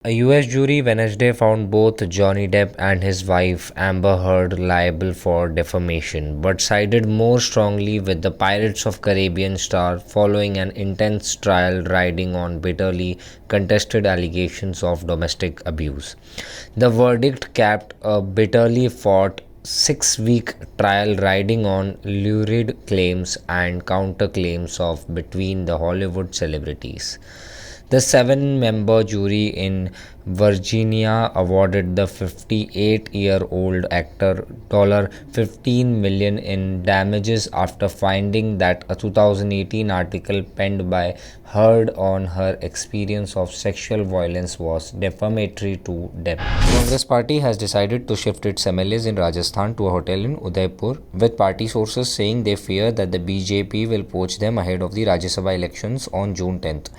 A US jury Wednesday found both Johnny Depp and his wife Amber Heard liable for defamation, but sided more strongly with the Pirates of Caribbean star following an intense trial riding on bitterly contested allegations of domestic abuse. The verdict capped a bitterly fought 6 week trial riding on lurid claims and counterclaims of between the Hollywood celebrities. The seven-member jury in Virginia awarded the 58-year-old actor $15 million in damages after finding that a 2018 article penned by Heard on her experience of sexual violence was defamatory to Depp. Congress party has decided to shift its MLAs in Rajasthan to a hotel in Udaipur, with party sources saying they fear that the BJP will poach them ahead of the Rajya Sabha elections on June 10th.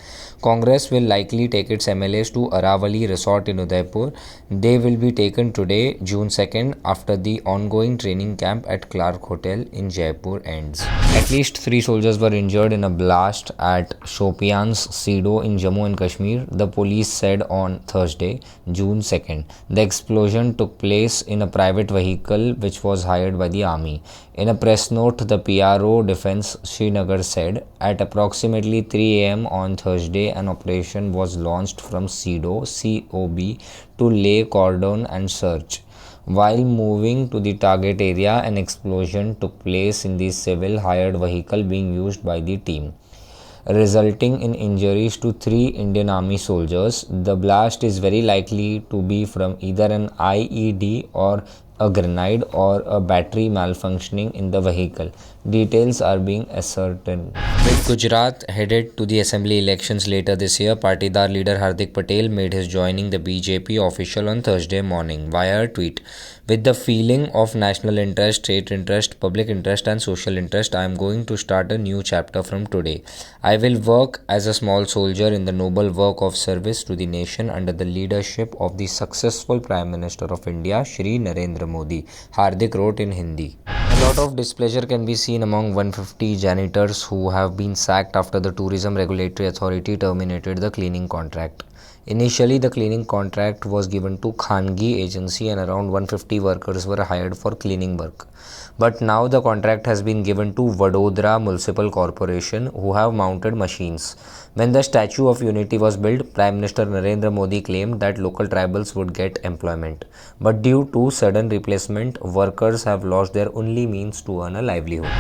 Congress will likely take its MLAs to Aravali Resort in Udaipur. They will be taken today, June 2nd, after the ongoing training camp at Clark Hotel in Jaipur ends. At least 3 soldiers were injured in a blast at Shopian's Sido in Jammu and Kashmir, the police said on Thursday, June 2nd. The explosion took place in a private vehicle which was hired by the army. In a press note, the PRO Defense Srinagar said, at approximately 3 am on Thursday, an operation was launched from Sido COB to lay cordon and search. While moving to the target area, an explosion took place in the civil hired vehicle being used by the team, resulting in injuries to 3 Indian Army soldiers. The blast is very likely to be from either an IED or a grenade or a battery malfunctioning in the vehicle. Details are being ascertained. With Gujarat headed to the assembly elections later this year, Partidar leader Hardik Patel made his joining the BJP official on Thursday morning via a tweet. With the feeling of national interest, state interest, public interest and social interest, I am going to start a new chapter from today. I will work as a small soldier in the noble work of service to the nation under the leadership of the successful Prime Minister of India, Shri Narendra Modi, Hardik wrote in Hindi. A lot of displeasure can be seen among 150 janitors who have been sacked after the Tourism Regulatory Authority terminated the cleaning contract. Initially, the cleaning contract was given to Khangi agency and around 150 workers were hired for cleaning work. But now the contract has been given to Vadodara Municipal Corporation, who have mounted machines. When the Statue of Unity was built, Prime Minister Narendra Modi claimed that local tribals would get employment. But due to sudden replacement, workers have lost their only means to earn a livelihood.